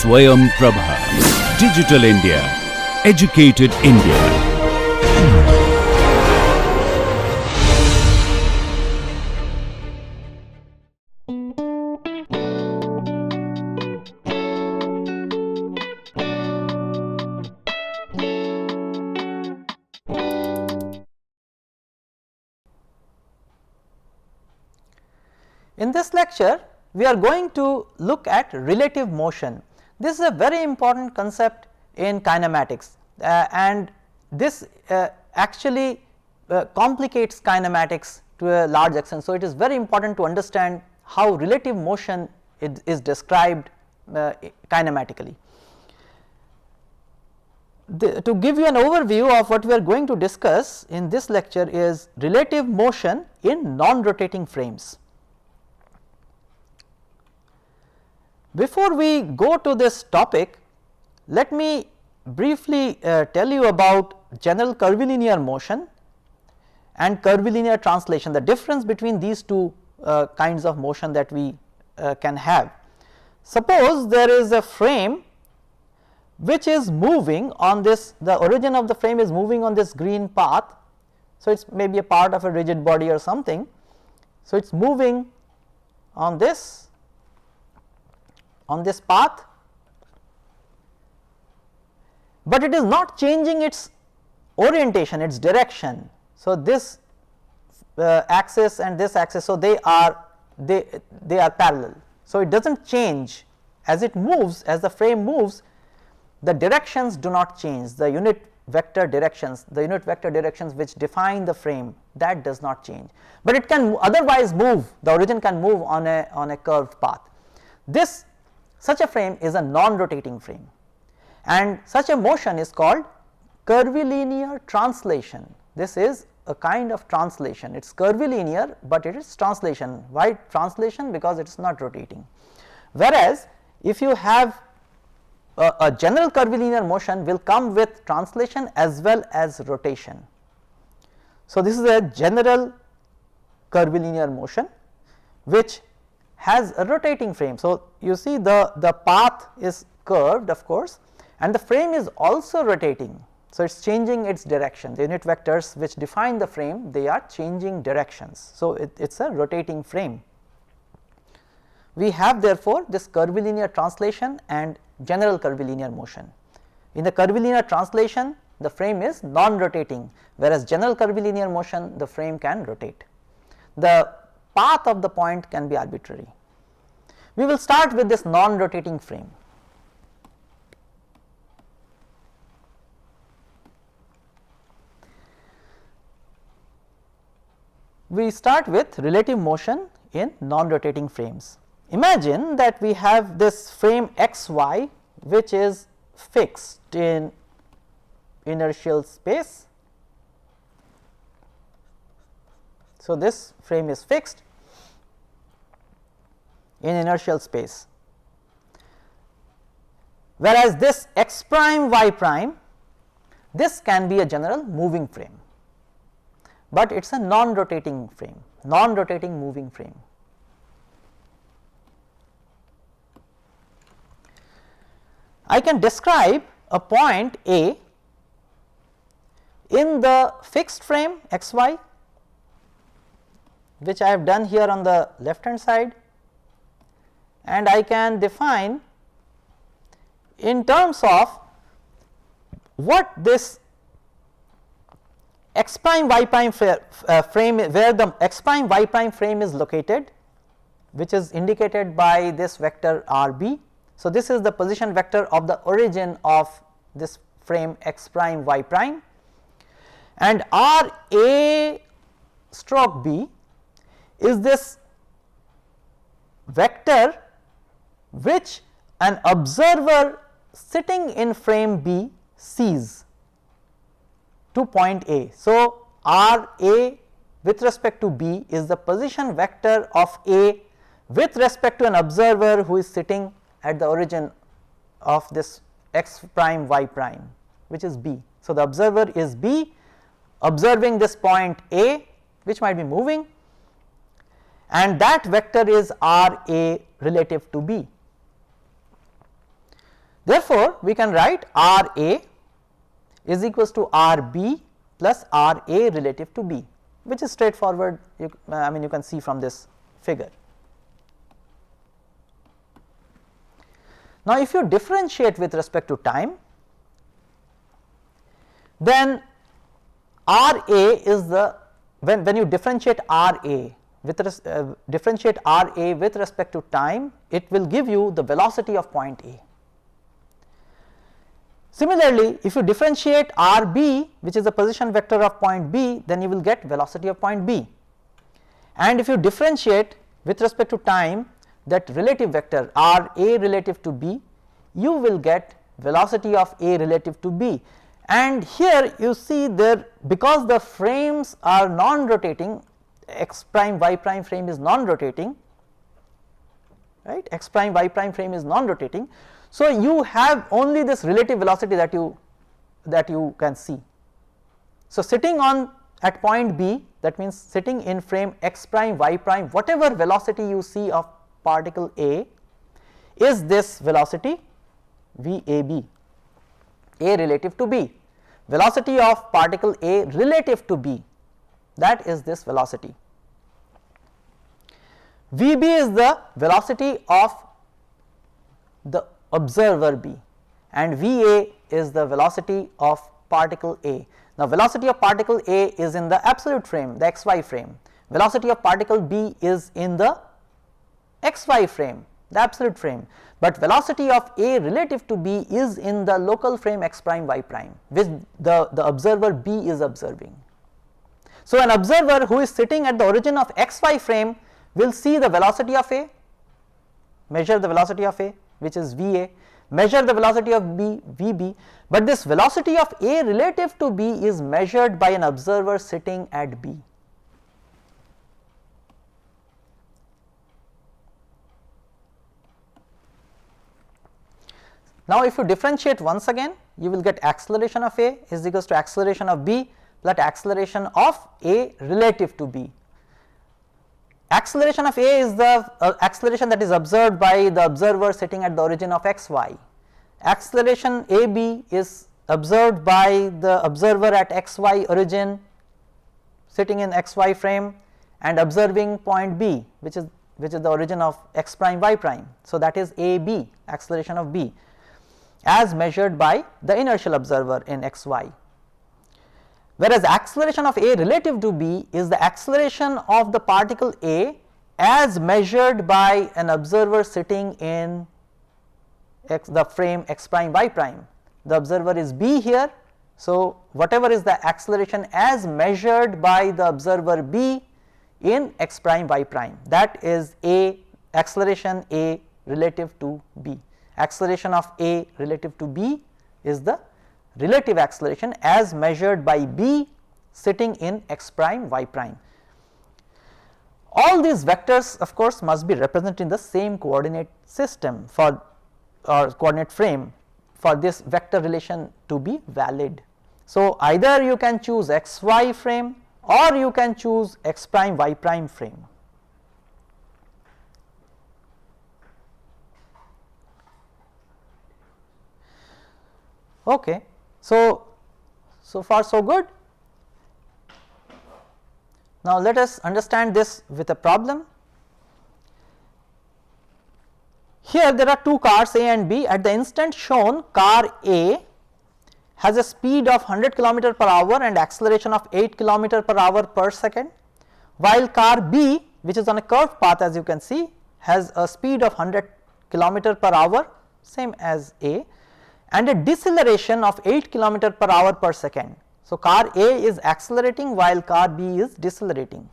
Swayam Prabha. Digital India. Educated India. In this lecture, we are going to look at relative motion. This is a very important concept in kinematics and this actually complicates kinematics to a large extent. So, it is very important to understand how relative motion is described kinematically. To give you an overview of what we are going to discuss in this lecture is relative motion in non-rotating frames. Before we go to this topic, let me briefly tell you about general curvilinear motion and curvilinear translation, the difference between these two kinds of motion that we can have. Suppose there is a frame which is moving on this, the origin of the frame is moving on this green path. So, it is maybe a part of a rigid body or something. So, it is moving on this path, but it is not changing its orientation, its direction. So, this axis and this axis, so they are parallel. So, it does not change as it moves, as the frame moves, the directions do not change, the unit vector directions which define the frame, that does not change, but it can otherwise move, the origin can move on a curved path. Such a frame is a non-rotating frame and such a motion is called curvilinear translation. This is a kind of translation, it is curvilinear, but it is translation. Why translation? Because it is not rotating. Whereas, if you have a general curvilinear motion will come with translation as well as rotation. So, this is a general curvilinear motion which has a rotating frame. So, you see the path is curved of course and the frame is also rotating. So, it is changing its direction, the unit vectors which define the frame, they are changing directions. So, it is a rotating frame. We have therefore this curvilinear translation and general curvilinear motion. In the curvilinear translation the frame is non-rotating, whereas general curvilinear motion the frame can rotate. The path of the point can be arbitrary. We will start with this non-rotating frame. We start with relative motion in non-rotating frames. Imagine that we have this frame xy which is fixed in inertial space. So, this frame is fixed in inertial space, whereas this x prime y prime, this can be a general moving frame, but it is a non-rotating frame, non-rotating moving frame. I can describe a point A in the fixed frame xy, which I have done here on the left hand side, and I can define in terms of what this x prime y prime frame, where the x prime y prime frame is located, which is indicated by this vector RB. So, this is the position vector of the origin of this frame x prime y prime, and R A stroke B is this vector which an observer sitting in frame B sees to point A. So, R A with respect to B is the position vector of A with respect to an observer who is sitting at the origin of this x prime y prime, which is B. So, the observer is B observing this point A which might be moving, and that vector is R A relative to B. Therefore, we can write R A is equals to R B plus R A relative to B, which is straightforward. I mean, you can see from this figure. Now, if you differentiate with respect to time, then R A is the, when you differentiate R A with respect to time, it will give you the velocity of point A. Similarly, if you differentiate R B, which is the position vector of point B, then you will get velocity of point B. And if you differentiate with respect to time that relative vector R A relative to B, you will get velocity of A relative to B. And here you see there, because the frames are non-rotating, x prime y prime frame is non-rotating, right, x prime y prime frame is non-rotating. So, you have only this relative velocity that you can see. So, sitting on at point B, that means sitting in frame x prime y prime, whatever velocity you see of particle A is this velocity VAB, A relative to B. Velocity of particle A relative to B, that is this velocity. VB is the velocity of the observer B, and VA is the velocity of particle A. Now, velocity of particle A is in the absolute frame, the xy frame. Velocity of particle B is in the xy frame, the absolute frame, but velocity of A relative to B is in the local frame x prime y prime, which the observer B is observing. So, an observer who is sitting at the origin of xy frame will see the velocity of A, measure the velocity of A, which is VA, measure the velocity of B, VB, but this velocity of A relative to B is measured by an observer sitting at B. Now, if you differentiate once again, you will get acceleration of A is equals to acceleration of B plus acceleration of A relative to B. Acceleration of A is the acceleration that is observed by the observer sitting at the origin of xy. Acceleration AB is observed by the observer at xy origin sitting in xy frame and observing point B, which is the origin of x prime y prime. So, that is AB, acceleration of B, as measured by the inertial observer in xy. Whereas acceleration of A relative to B is the acceleration of the particle A as measured by an observer sitting in the frame x prime y prime. The observer is B here. So, whatever is the acceleration as measured by the observer B in x prime y prime, that is A, acceleration A relative to B. Acceleration of A relative to B is the relative acceleration as measured by B sitting in x prime y prime. All these vectors of course must be represented in the same coordinate system for or coordinate frame for this vector relation to be valid. So, either you can choose xy frame or you can choose x prime y prime frame. Okay. So far so good. Now, let us understand this with a problem. Here there are two cars A and B. At the instant shown, car A has a speed of 100 km per hour and acceleration of 8 km per hour per second, while car B, which is on a curved path as you can see, has a speed of 100 km per hour, same as A, and a deceleration of 8 km per hour per second. So, car A is accelerating while car B is decelerating.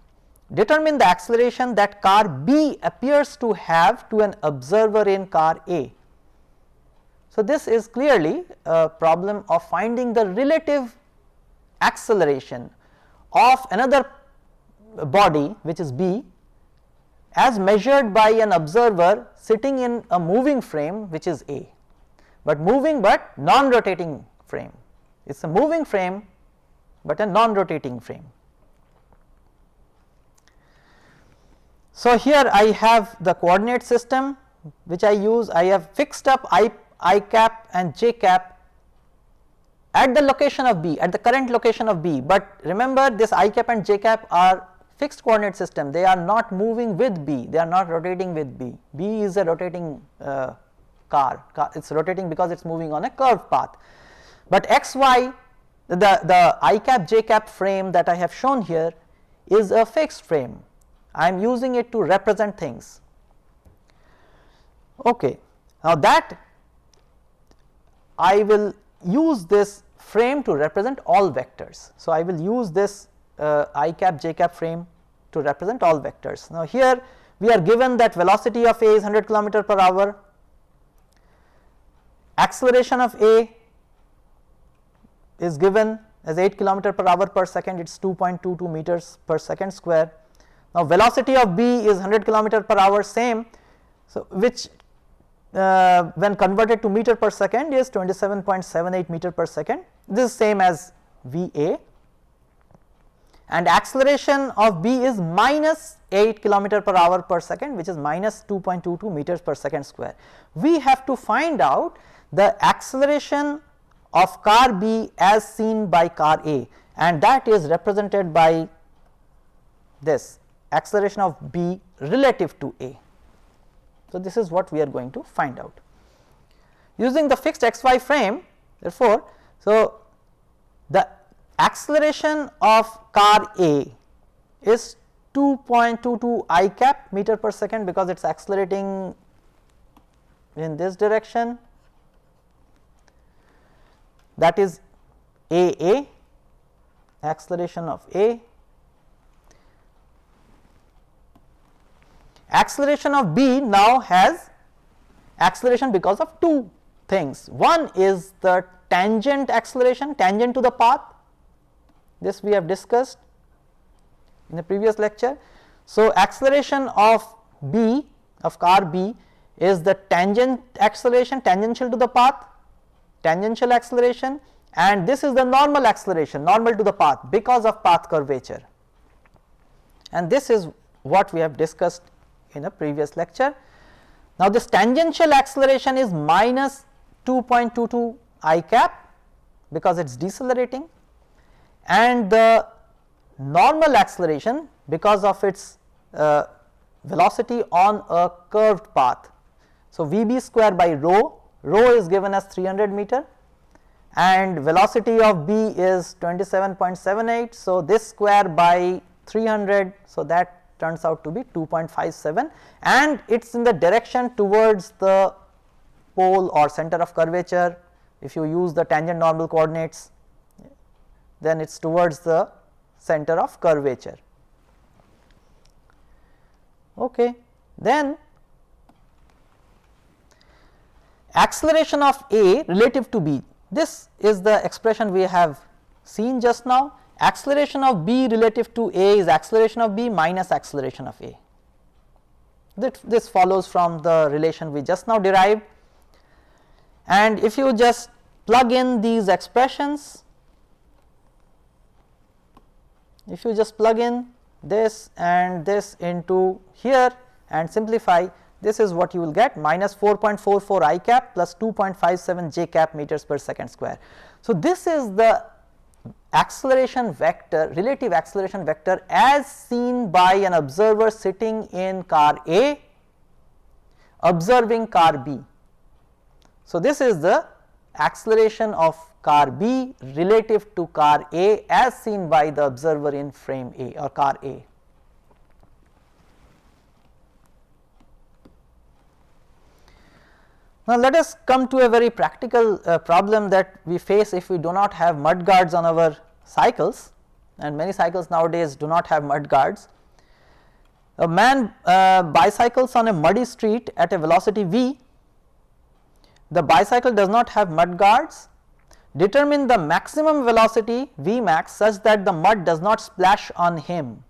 Determine the acceleration that car B appears to have to an observer in car A. So, this is clearly a problem of finding the relative acceleration of another body, which is B, as measured by an observer sitting in a moving frame, which is A, but moving but non-rotating frame. It is a moving frame but a non-rotating frame. So, here I have the coordinate system which I use. I have fixed up I cap and j cap at the location of B, at the current location of B, but remember this I cap and j cap are fixed coordinate system, they are not moving with B, they are not rotating with B. B is a rotating car, it is rotating because it is moving on a curved path, but xy, the I cap j cap frame that I have shown here is a fixed frame. I am using it to represent things. Okay. Now that I will use this frame to represent all vectors. So, I will use this I cap j cap frame to represent all vectors. Now, here we are given that velocity of A is 100 km per hour, acceleration of A is given as 8 km per hour per second, it is 2.22 meters per second square. Now, velocity of B is 100 km per hour same, so which when converted to meter per second is 27.78 meter per second, this is same as VA, and acceleration of B is minus 8 km per hour per second, which is minus 2.22 meters per second square. We have to find out the acceleration of car B as seen by car A, and that is represented by this acceleration of B relative to A. So, this is what we are going to find out using the fixed xy frame. Therefore, so the acceleration of car A is 2.22 I cap meter per second because it is accelerating in this direction, that is AA, acceleration of A. Acceleration of B now has acceleration because of two things. One is the tangent acceleration, tangent to the path, this we have discussed in the previous lecture. So, acceleration of B, of car B, is the tangent acceleration, tangential to the path, tangential acceleration, and this is the normal acceleration, normal to the path because of path curvature, and this is what we have discussed in a previous lecture. Now, this tangential acceleration is minus 2.22 I cap because it is decelerating, and the normal acceleration because of its velocity on a curved path. So, Vb square by rho, rho is given as 300 meter and velocity of B is 27.78. So, this square by 300, so that turns out to be 2.57, and it is in the direction towards the pole or center of curvature. If you use the tangent normal coordinates, then it is towards the center of curvature. Okay. Then acceleration of A relative to B, this is the expression we have seen just now. Acceleration of B relative to A is acceleration of B minus acceleration of A. This follows from the relation we just now derived, and if you just plug in these expressions, if you just plug in this and this into here and simplify, this is what you will get, minus 4.44 I cap plus 2.57 j cap meters per second square. So, this is the acceleration vector, relative acceleration vector as seen by an observer sitting in car A observing car B. So, this is the acceleration of car B relative to car A as seen by the observer in frame A or car A. Now, let us come to a very practical problem that we face if we do not have mud guards on our cycles, and many cycles nowadays do not have mud guards. A man bicycles on a muddy street at a velocity v. The bicycle does not have mud guards. Determine the maximum velocity V max such that the mud does not splash on him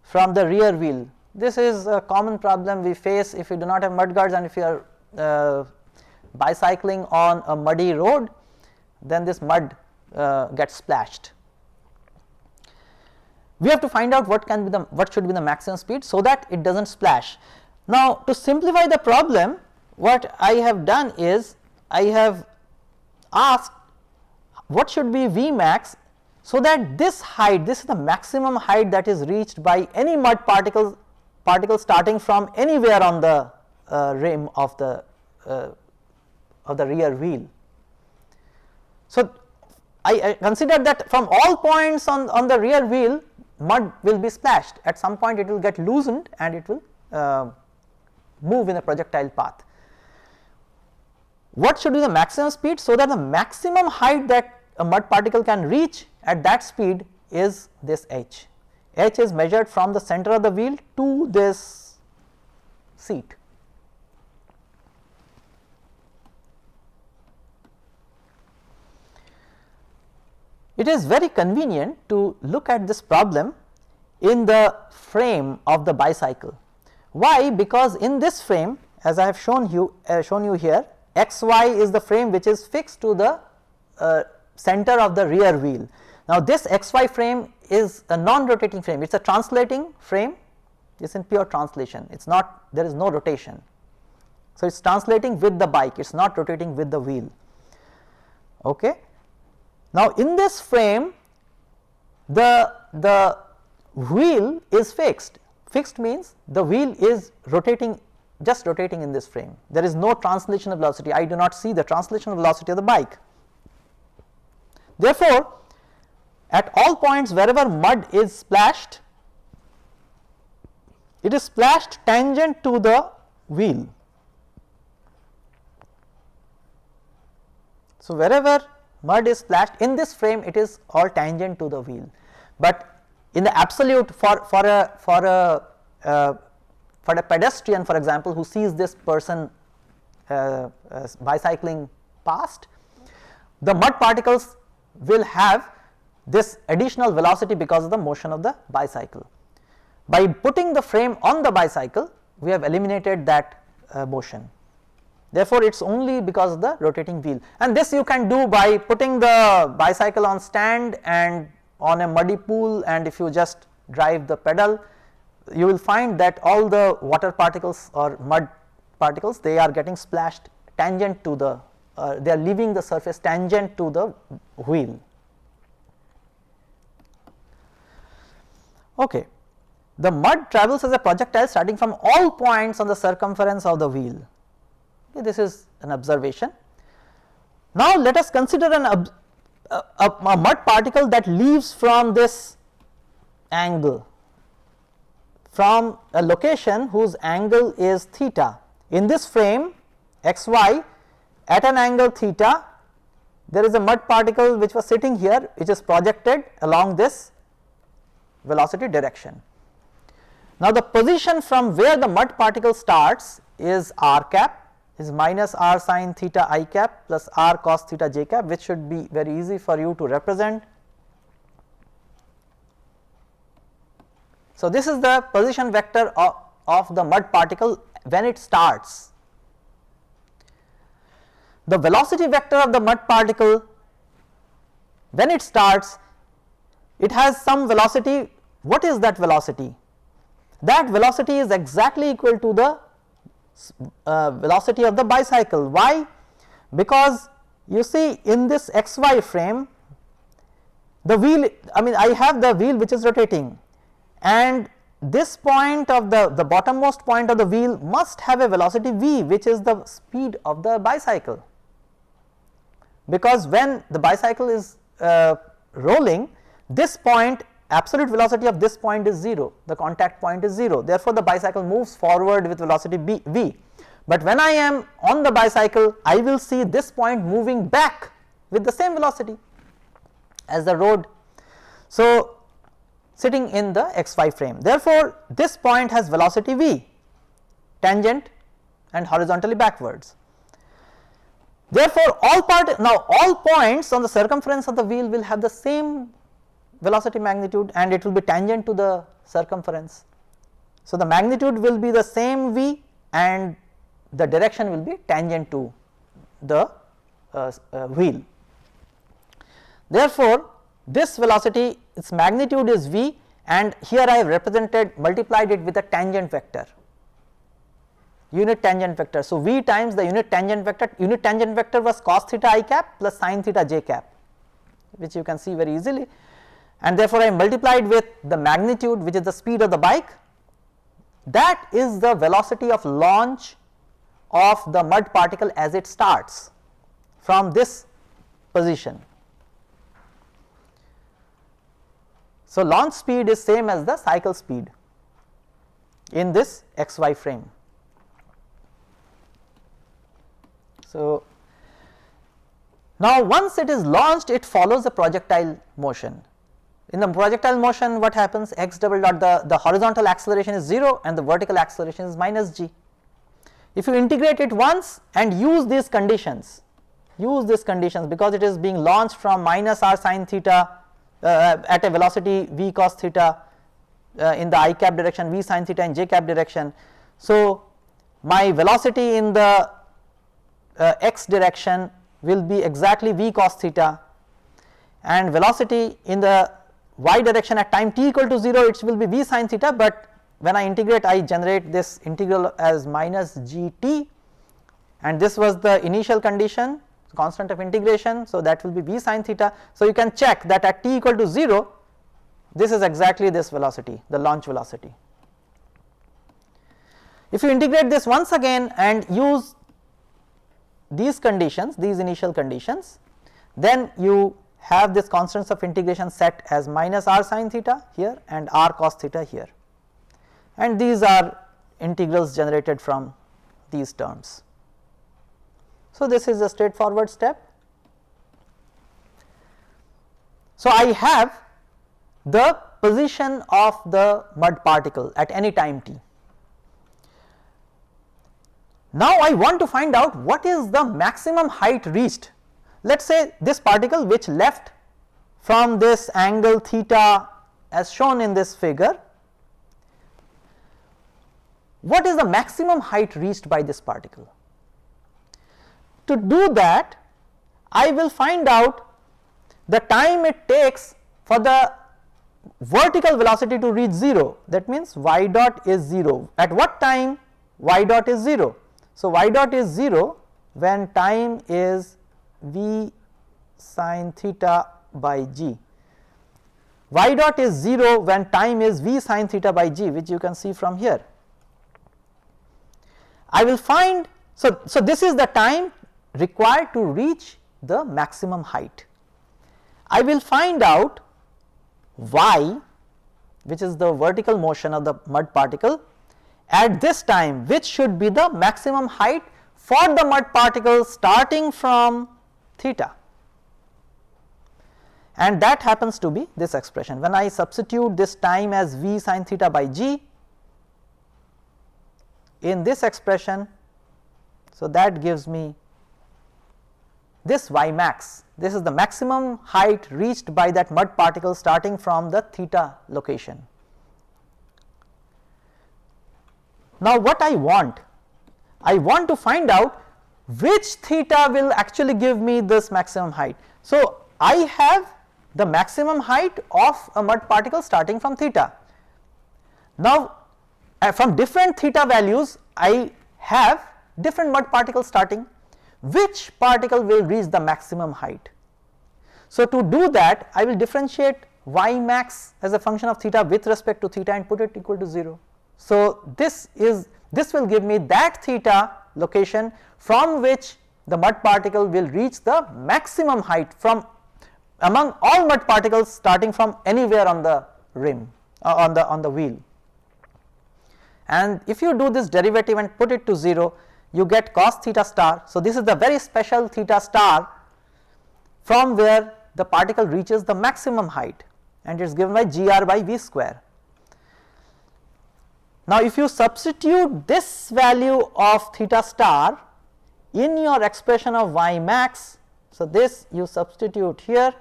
from the rear wheel. This is a common problem we face if we do not have mud guards, and if you are bicycling on a muddy road, then this mud gets splashed. We have to find out what should be the maximum speed so that it does not splash. Now, to simplify the problem, what I have done is I have asked what should be V max, so that this height, this is the maximum height that is reached by any mud particle starting from anywhere on the rim of the rear wheel. So, I consider that from all points on the rear wheel, mud will be splashed. At some point it will get loosened and it will move in a projectile path. What should be the maximum speed? So that the maximum height that a mud particle can reach at that speed is this h. H is measured from the center of the wheel to this seat. It is very convenient to look at this problem in the frame of the bicycle. Why? Because in this frame, as I have shown you here, xy is the frame which is fixed to the center of the rear wheel. Now, this xy frame is a non-rotating frame, it is a translating frame, it is in pure translation, it is not, there is no rotation. So, it is translating with the bike, it is not rotating with the wheel. Okay. Now, in this frame the wheel is fixed. Fixed means the wheel is rotating, just rotating in this frame, there is no translation of velocity, I do not see the translation of velocity of the bike. Therefore, at all points wherever mud is splashed, it is splashed tangent to the wheel. So, wherever mud is splashed in this frame, it is all tangent to the wheel, but in the absolute for a pedestrian, for example, who sees this person bicycling past, the mud particles will have this additional velocity because of the motion of the bicycle. By putting the frame on the bicycle, we have eliminated that motion. Therefore, it is only because of the rotating wheel, and this you can do by putting the bicycle on stand and on a muddy pool, and if you just drive the pedal, you will find that all the water particles or mud particles, they are getting splashed tangent to the, they are leaving the surface tangent to the wheel. Okay. The mud travels as a projectile starting from all points on the circumference of the wheel. Okay, this is an observation. Now, let us consider a mud particle that leaves from this angle, from a location whose angle is theta. In this frame xy at an angle theta, there is a mud particle which was sitting here, which is projected along this velocity direction. Now, the position from where the mud particle starts is r cap, is minus r sin theta I cap plus r cos theta j cap, which should be very easy for you to represent. So, this is the position vector of the mud particle when it starts. The velocity vector of the mud particle when it starts, it has some velocity. What is that velocity? That velocity is exactly equal to the velocity of the bicycle. Why? Because you see in this xy frame, the wheel, I mean I have the wheel which is rotating, and this point of the bottommost point of the wheel must have a velocity v, which is the speed of the bicycle, because when the bicycle is rolling, this point, absolute velocity of this point is 0, the contact point is 0, therefore, the bicycle moves forward with velocity v. But when I am on the bicycle, I will see this point moving back with the same velocity as the road. So, sitting in the xy frame, therefore, this point has velocity v, tangent and horizontally backwards. Therefore, all points on the circumference of the wheel will have the same velocity magnitude, and it will be tangent to the circumference. So, the magnitude will be the same v and the direction will be tangent to the wheel. Therefore, this velocity, its magnitude is v, and here I have multiplied it with a tangent vector. unit tangent vector. So, V times the unit tangent vector was cos theta I cap plus sin theta j cap, which you can see very easily, and therefore, I multiplied with the magnitude, which is the speed of the bike. That is the velocity of launch of the mud particle as it starts from this position. So, launch speed is same as the cycle speed in this xy frame. So, now once it is launched, it follows the projectile motion. In the projectile motion, what happens? X double dot, the horizontal acceleration is 0 and the vertical acceleration is minus g. If you integrate it once and use these conditions because it is being launched from minus r sin theta at a velocity v cos theta in the I cap direction, v sin theta in j cap direction. So, my velocity in the x direction will be exactly v cos theta, and velocity in the y direction at time t equal to 0, it will be v sin theta, but when I integrate, I generate this integral as minus gt, and this was the initial condition, constant of integration. So, that will be v sin theta. So, you can check that at t equal to 0, this is exactly this velocity, the launch velocity. If you integrate this once again and use these conditions, these initial conditions, then you have this constants of integration set as minus r sin theta here and r cos theta here, and these are integrals generated from these terms. So, this is a straightforward step. So, I have the position of the mud particle at any time t. Now, I want to find out what is the maximum height reached. Let us say this particle which left from this angle theta as shown in this figure, what is the maximum height reached by this particle? To do that, I will find out the time it takes for the vertical velocity to reach 0, that means y dot is 0. At what time y dot is 0? So, y dot is 0 when time is v sin theta by g. Y dot is 0 when time is v sin theta by g, which you can see from here. I will find, so this is the time required to reach the maximum height. I will find out y, which is the vertical motion of the mud particle, at this time, which should be the maximum height for the mud particle starting from theta, and that happens to be this expression. When I substitute this time as v sin theta by g in this expression, so that gives me this y max. This is the maximum height reached by that mud particle starting from the theta location. Now, what I want to find out which theta will actually give me this maximum height. So, I have the maximum height of a mud particle starting from theta. Now, from different theta values, I have different mud particles starting. Which particle will reach the maximum height? So, to do that, I will differentiate y max as a function of theta with respect to theta and put it equal to 0. So, this will give me that theta location from which the mud particle will reach the maximum height from among all mud particles starting from anywhere on the rim on the wheel. And if you do this derivative and put it to 0, you get cos theta star. So, this is the very special theta star from where the particle reaches the maximum height, and it is given by gr by v square. Now, if you substitute this value of theta star in your expression of y max, so this you substitute here,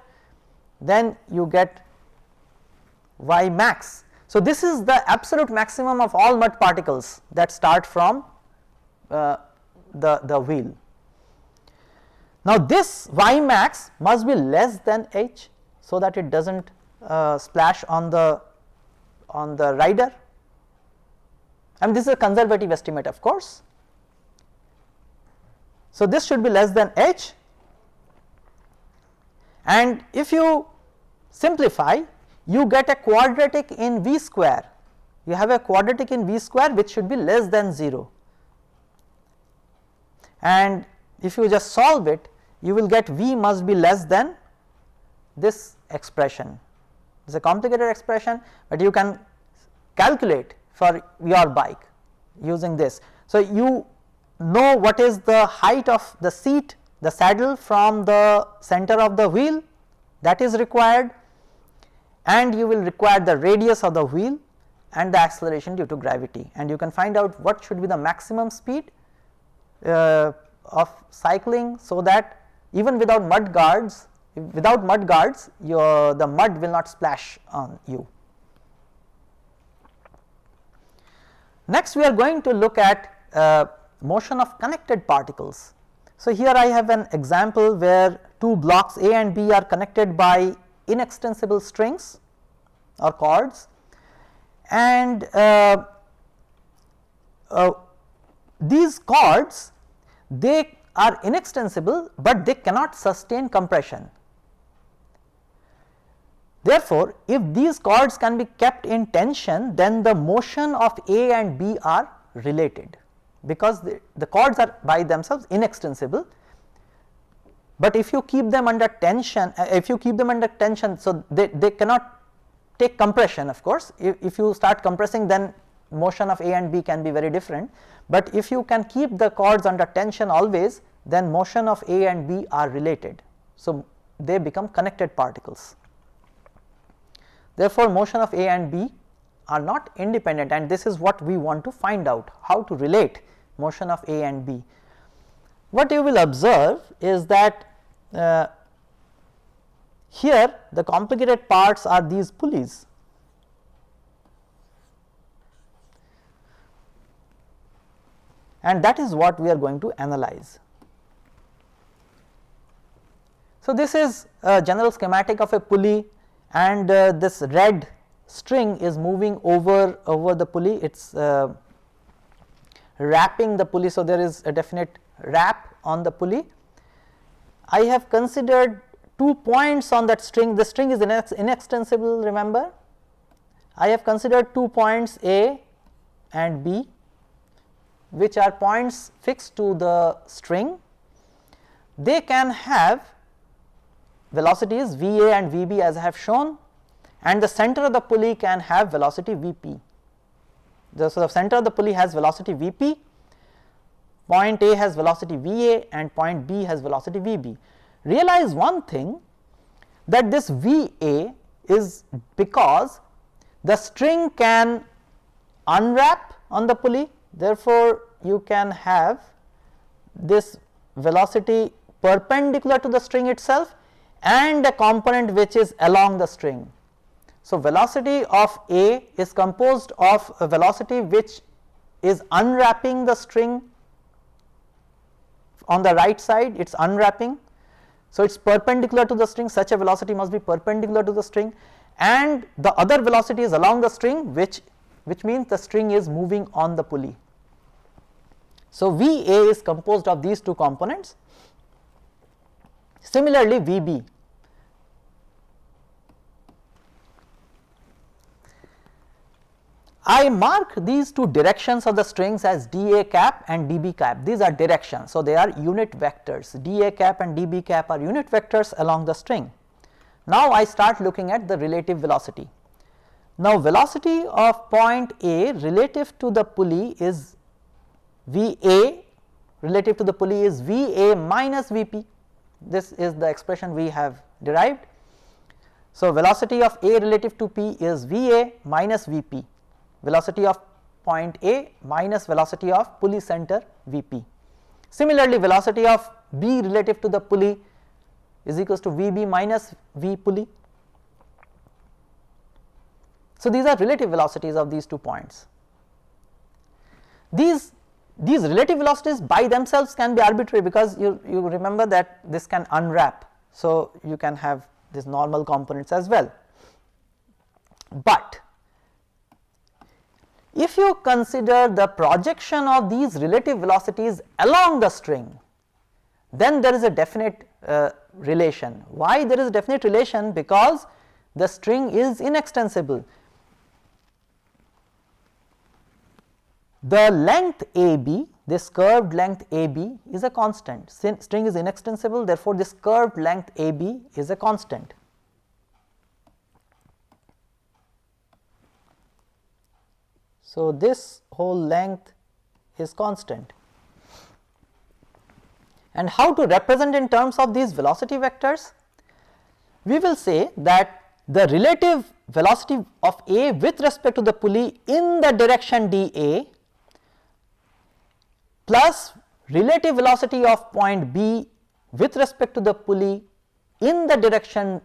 then you get y max. So, this is the absolute maximum of all mud particles that start from the wheel. Now, this y max must be less than h, so that it does not splash on the rider, and this is a conservative estimate of course, So, this should be less than h, and if you simplify you get a quadratic in v square, you have a quadratic in v square which should be less than 0, and if you just solve it you will get v must be less than this expression. It is a complicated expression, but you can calculate for your bike using this. So, you know what is the height of the seat, the saddle from the center of the wheel, that is required, and you will require the radius of the wheel and the acceleration due to gravity, and you can find out what should be the maximum speed of cycling, so that even without mud guards the mud will not splash on you. Next we are going to look at motion of connected particles. So, here I have an example where two blocks A and B are connected by inextensible strings or cords, and these cords, they are inextensible, but they cannot sustain compression. Therefore, if these cords can be kept in tension, then the motion of A and B are related, because the cords are by themselves inextensible, but if you keep them under tension, so they cannot take compression. Of course, if you start compressing, then motion of A and B can be very different, but if you can keep the cords under tension always, then motion of A and B are related. So, they become connected particles. Therefore, motion of A and B are not independent, and this is what we want to find out, how to relate motion of A and B. What you will observe is that here the complicated parts are these pulleys, and that is what we are going to analyze. So, this is a general schematic of a pulley, and this red string is moving over the pulley, it is wrapping the pulley. So, there is a definite wrap on the pulley. I have considered 2 points on that string, the string is inextensible, remember. I have considered 2 points A and B, which are points fixed to the string. They can have velocities Va and Vb as I have shown, and the center of the pulley can have velocity Vp. So, the center of the pulley has velocity Vp, point A has velocity Va and point B has velocity Vb. Realize one thing, that this Va is because the string can unwrap on the pulley, therefore, you can have this velocity perpendicular to the string itself and a component which is along the string. So, velocity of A is composed of a velocity which is unwrapping the string on the right side, it is unwrapping. So, it is perpendicular to the string, such a velocity must be perpendicular to the string, and the other velocity is along the string, which means the string is moving on the pulley. So, Va is composed of these two components. Similarly, Vb, I mark these two directions of the strings as dA cap and dB cap. These are directions, so they are unit vectors. dA cap and dB cap are unit vectors along the string. Now, I start looking at the relative velocity. Now, velocity of point A relative to the pulley is Va, relative to the pulley is Va minus Vp. This is the expression we have derived. So, velocity of A relative to P is Va minus Vp, velocity of point A minus velocity of pulley center Vp. Similarly, velocity of B relative to the pulley is equals to Vb minus V pulley. So, these are relative velocities of these 2 points. These relative velocities by themselves can be arbitrary, because you remember that this can unwrap. So, you can have these normal components as well. But if you consider the projection of these relative velocities along the string, then there is a definite relation. Why there is a definite relation? Because the string is inextensible. The length AB, this curved length AB is a constant. Since string is inextensible, therefore this curved length AB is a constant. So this whole length is constant. And how to represent in terms of these velocity vectors? We will say that the relative velocity of A with respect to the pulley in the direction dA plus relative velocity of point B with respect to the pulley in the direction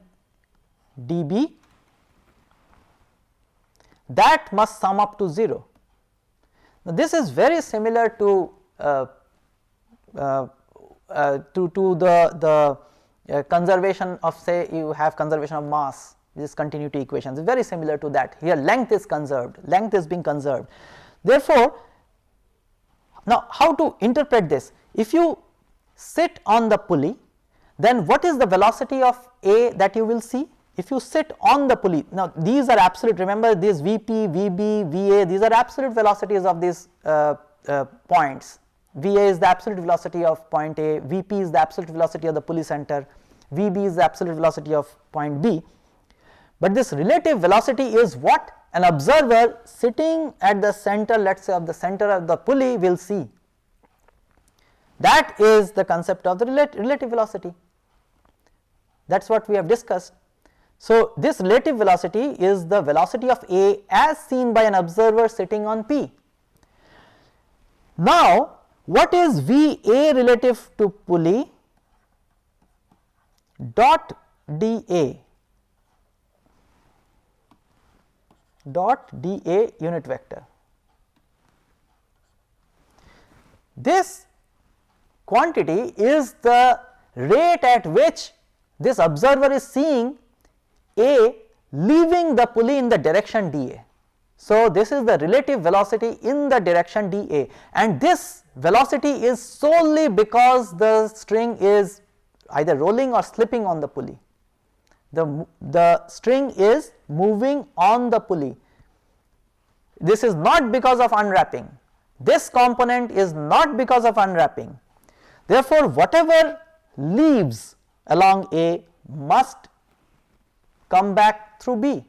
dB, that must sum up to 0. Now, this is very similar to the conservation of, say you have conservation of mass, this continuity equations, very similar to that. Here length is conserved, length is being conserved. Therefore, now how to interpret this? If you sit on the pulley, then what is the velocity of A that you will see? If you sit on the pulley, now these are absolute, remember these Vp, Vb, Va, these are absolute velocities of these points. Va is the absolute velocity of point A, Vp is the absolute velocity of the pulley center, Vb is the absolute velocity of point B. But this relative velocity is what an observer sitting at the center, let us say of the center of the pulley, will see. That is the concept of the relative velocity. That is what we have discussed. So, this relative velocity is the velocity of A as seen by an observer sitting on P. Now, what is Va relative to pulley dot dA? Dot dA unit vector. This quantity is the rate at which this observer is seeing A leaving the pulley in the direction dA. So, this is the relative velocity in the direction dA, and this velocity is solely because the string is either rolling or slipping on the pulley. The string is moving on the pulley. This is not because of unwrapping. This component is not because of unwrapping. Therefore, whatever leaves along A must come back through B,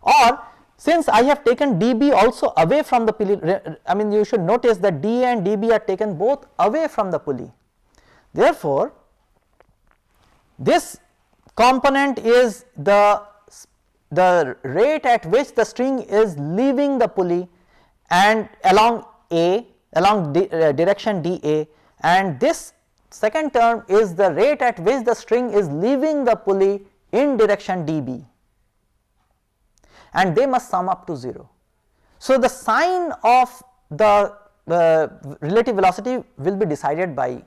or since I have taken dB also away from the pulley, I mean you should notice that dA and dB are taken both away from the pulley. Therefore, this component is the rate at which the string is leaving the pulley and along A, along direction dA, and this second term is the rate at which the string is leaving the pulley in direction dB, and they must sum up to 0. So, the sign of the relative velocity will be decided by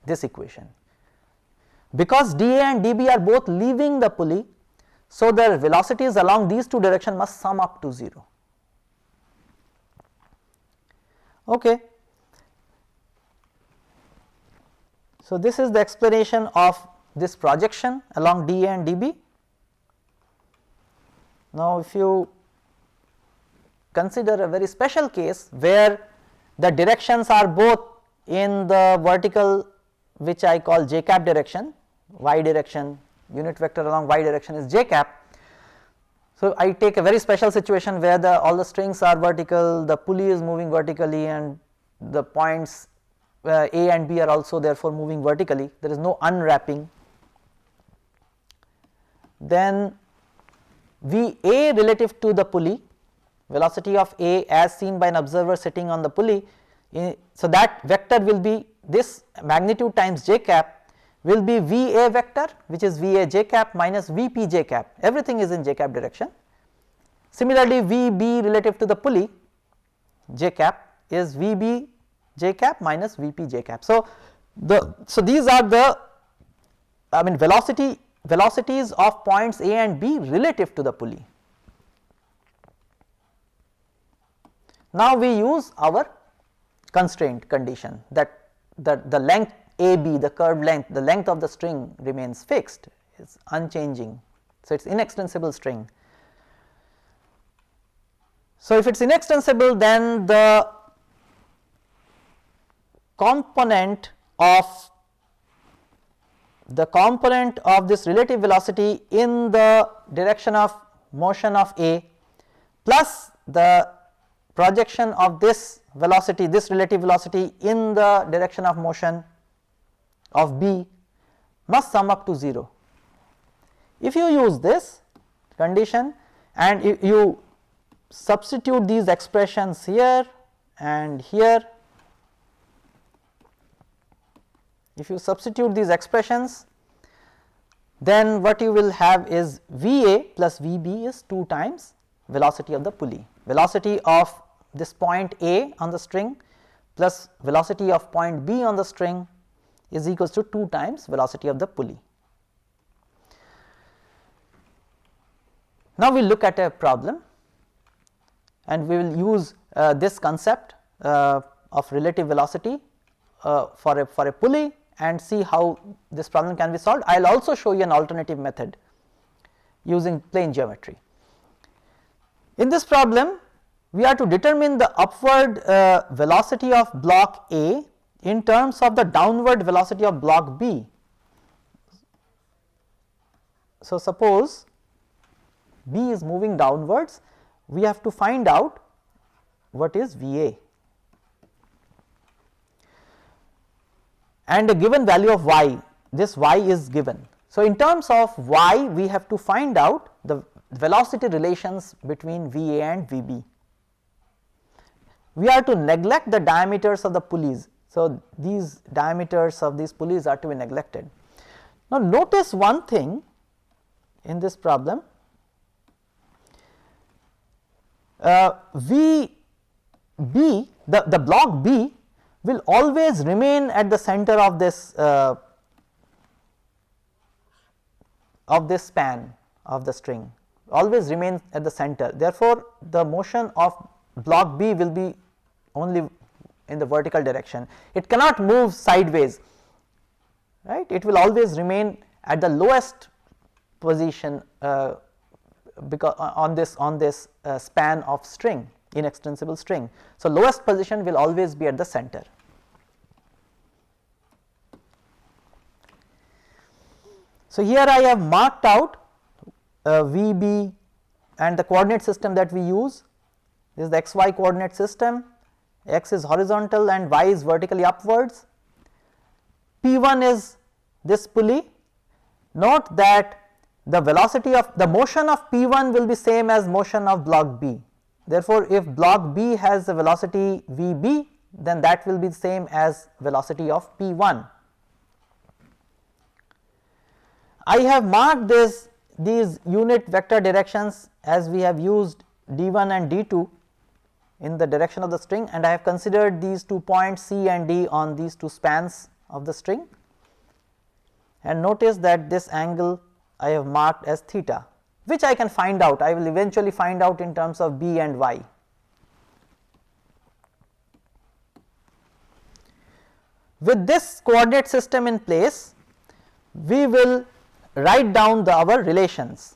this equation. Because dA and dB are both leaving the pulley, so the velocities along these two directions must sum up to 0. Okay. So, this is the explanation of this projection along dA and dB. Now, if you consider a very special case where the directions are both in the vertical, which I call j cap direction, y direction, unit vector along y direction is j cap. So, I take a very special situation where all the strings are vertical, the pulley is moving vertically, and the points A and B are also therefore moving vertically, there is no unwrapping. Then Va relative to the pulley, velocity of A as seen by an observer sitting on the pulley, so that vector will be this magnitude times j cap will be Va vector, which is Va j cap minus Vp j cap, everything is in j cap direction. Similarly, Vb relative to the pulley, j cap is Vb j cap minus Vp j cap. So, these are the velocities of points A and B relative to the pulley. Now, we use our constraint condition that the length AB, the curved length, the length of the string remains fixed, it is unchanging. So, it is inextensible string. So, if it is inextensible, then the component of this relative velocity in the direction of motion of A plus the projection of this velocity, this relative velocity in the direction of motion of B must sum up to 0. If you use this condition and you substitute these expressions here and here, if you substitute these expressions, then what you will have is Va plus Vb is 2 times velocity of the pulley. Velocity of this point A on the string plus velocity of point B on the string is equals to 2 times velocity of the pulley. Now, we will look at a problem and we will use this concept of relative velocity for a pulley and see how this problem can be solved. I will also show you an alternative method using plane geometry. In this problem, we are to determine the upward velocity of block A in terms of the downward velocity of block B. So, suppose B is moving downwards, we have to find out what is Va and a given value of y, this y is given. So, in terms of y, we have to find out the velocity relations between Va and Vb. We are to neglect the diameters of the pulleys. So, these diameters of these pulleys are to be neglected. Now, notice one thing in this problem, Vb, the block B will always remain at the center of this span of the string, always remains at the center. Therefore, the motion of block B will be only in the vertical direction, it cannot move sideways, right, it will always remain at the lowest position because on this span of string, inextensible string. So, lowest position will always be at the center. So, here I have marked out Vb and the coordinate system that we use. This is the xy coordinate system, x is horizontal and y is vertically upwards. P1 is this pulley. Note that the velocity of the motion of P1 will be same as motion of block B. Therefore, if block B has a velocity Vb, then that will be the same as velocity of P1. I have marked these unit vector directions as we have used d1 and d2 in the direction of the string, and I have considered these 2 points C and D on these 2 spans of the string, and notice that this angle I have marked as theta, which I can find out, I will eventually find out in terms of B and Y. With this coordinate system in place, we will write down our relations.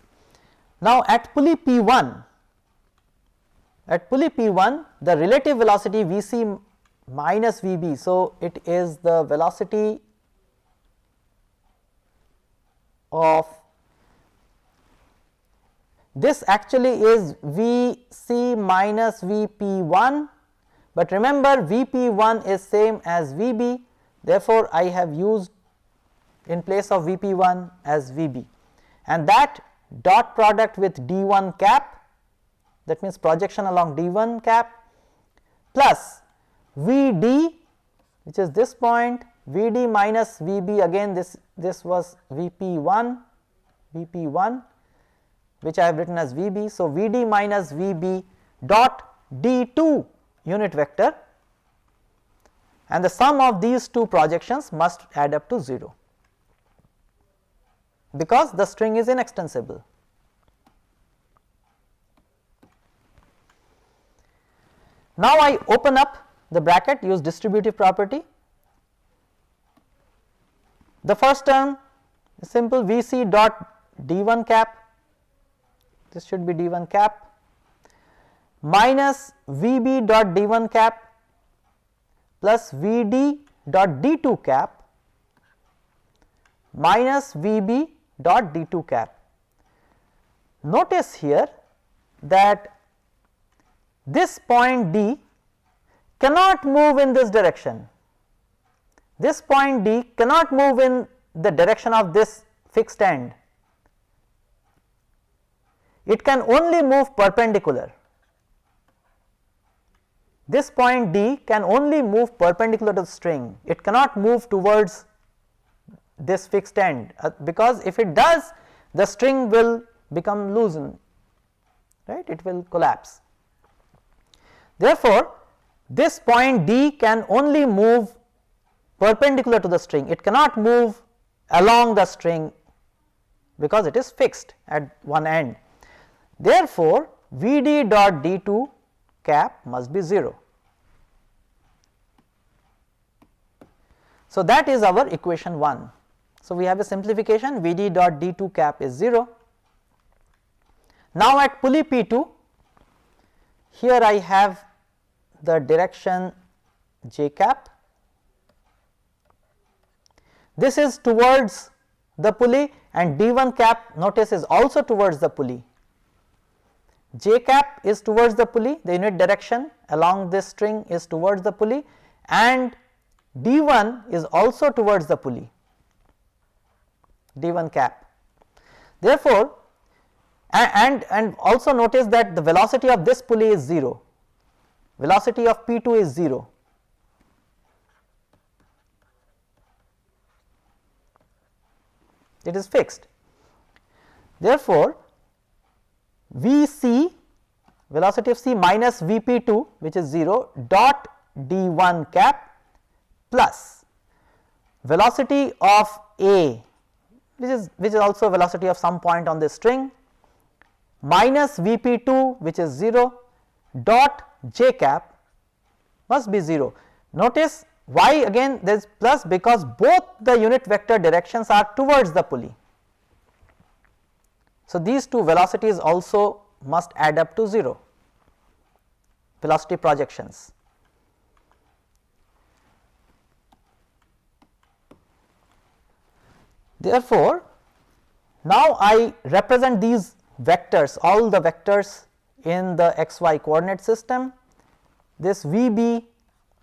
Now, at pulley P1, the relative velocity Vc minus Vb, so it is the velocity of this actually is Vc minus Vp1, but remember Vp1 is same as Vb, therefore, I have used in place of Vp1 as Vb, and that dot product with d1 cap, that means projection along d1 cap, plus Vd, which is this point, Vd minus Vb, again this was Vp1, which I have written as Vb. So, Vd minus Vb dot d2 unit vector, and the sum of these 2 projections must add up to 0, because the string is inextensible. Now, I open up the bracket, use distributive property, The first term is simple, Vc dot d1 cap, this should be d1 cap, minus Vb dot d1 cap plus Vd dot d2 cap minus Vb dot d2 cap. Notice here that this point D cannot move in this direction, this point D cannot move in the direction of this fixed end, it can only move perpendicular. This point D can only move perpendicular to the string, it cannot move towards this fixed end, because if it does, the string will become loosened, right, it will collapse. Therefore, this point D can only move perpendicular to the string, it cannot move along the string because it is fixed at one end. Therefore, Vd dot d2 cap must be 0. So, that is our equation 1. So, we have a simplification, Vd dot d2 cap is 0. Now, at pulley P2, here I have the direction j cap, this is towards the pulley, and d1 cap notice is also towards the pulley. J cap is towards the pulley, the unit direction along this string is towards the pulley, and d1 is also towards the pulley, d1 cap. Therefore, and also notice that the velocity of this pulley is 0, velocity of P2 is 0. It is fixed. Therefore, Vc, velocity of C minus Vp2, which is 0, dot d1 cap plus velocity of A, which is also velocity of some point on this string, minus Vp2, which is 0, dot j cap must be 0. Notice why again there is plus, because both the unit vector directions are towards the pulley. So, these two velocities also must add up to 0, velocity projections. Therefore, now I represent these vectors, all the vectors in the xy coordinate system. This Vb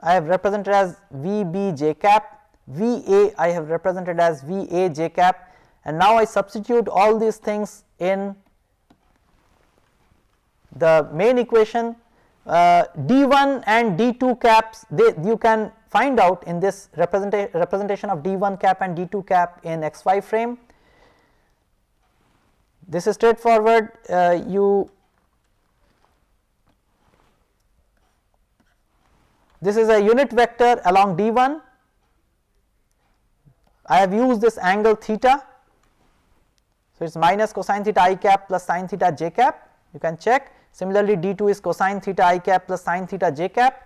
I have represented as Vb j cap, Va I have represented as Va j cap, and now I substitute all these things in the main equation. D1 and D2 caps, you can find out in this representation of D1 cap and D2 cap in xy frame. This is straightforward. This is a unit vector along D1. I have used this angle theta. So, it is minus cosine theta I cap plus sine theta j cap, you can check. Similarly, D2 is cosine theta I cap plus sine theta j cap.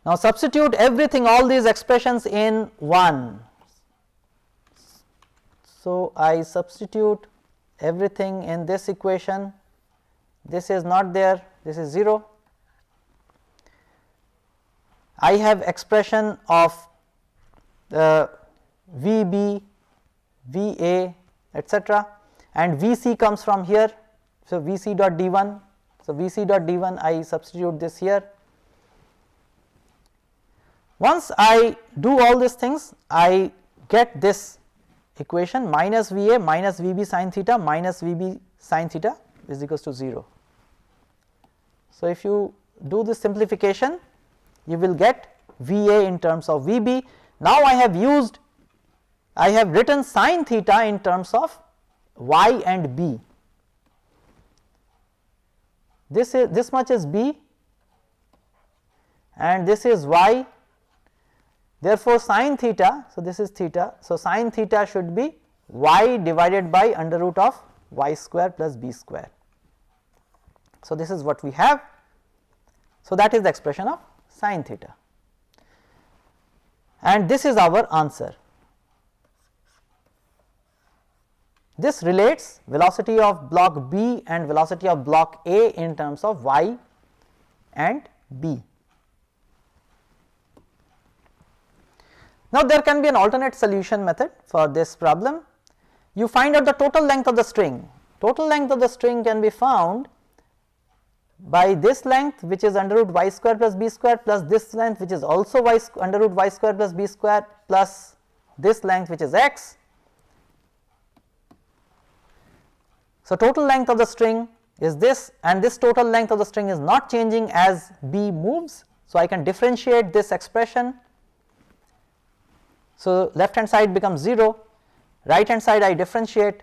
Now, substitute everything, all these expressions in 1. So, I substitute everything in this equation, this is not there, this is 0. I have expression of Vb, Va, etc., and Vc comes from here. So, Vc dot d1, so Vc dot d1 I substitute this here. Once I do all these things, I get this equation minus Va minus Vb sin theta minus Vb sin theta is equals to 0. So, if you do this simplification, you will get Va in terms of Vb. Now, I have written sin theta in terms of y and b. This much is b and this is y. Therefore, sin theta, so this is theta. So, sin theta should be y divided by under root of y square plus b square. So, this is what we have. So, that is the expression of sin theta. and this is our answer. This relates velocity of block B and velocity of block A in terms of y and b. Now, there can be an alternate solution method for this problem. You find out the total length of the string. Total length of the string can be found by this length, which is under root y square plus b square, plus this length, which is also under root y square plus b square, plus this length, which is x. So, total length of the string is this, and this total length of the string is not changing as b moves. So, I can differentiate this expression. So, left hand side becomes 0, right hand side I differentiate.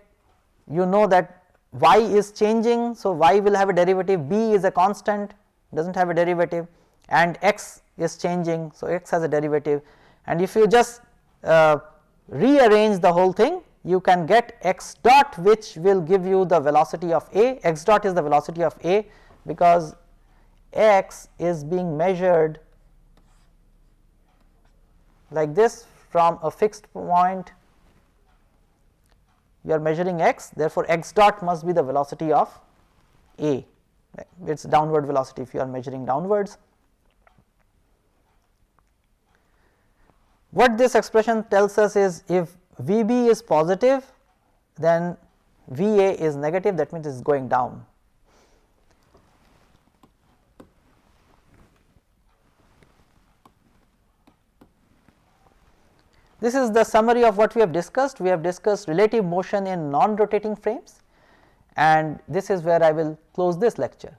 You know that y is changing. So, y will have a derivative, b is a constant, does not have a derivative, and x is changing. So, x has a derivative, and if you just rearrange the whole thing, you can get x dot, which will give you the velocity of A. X dot is the velocity of A, because x is being measured like this from a fixed point. You are measuring x, therefore, x dot must be the velocity of A, it is downward velocity if you are measuring downwards. What this expression tells us is, if Vb is positive, then Va is negative, that means it is going down. This is the summary of what we have discussed. We have discussed relative motion in non-rotating frames, and this is where I will close this lecture.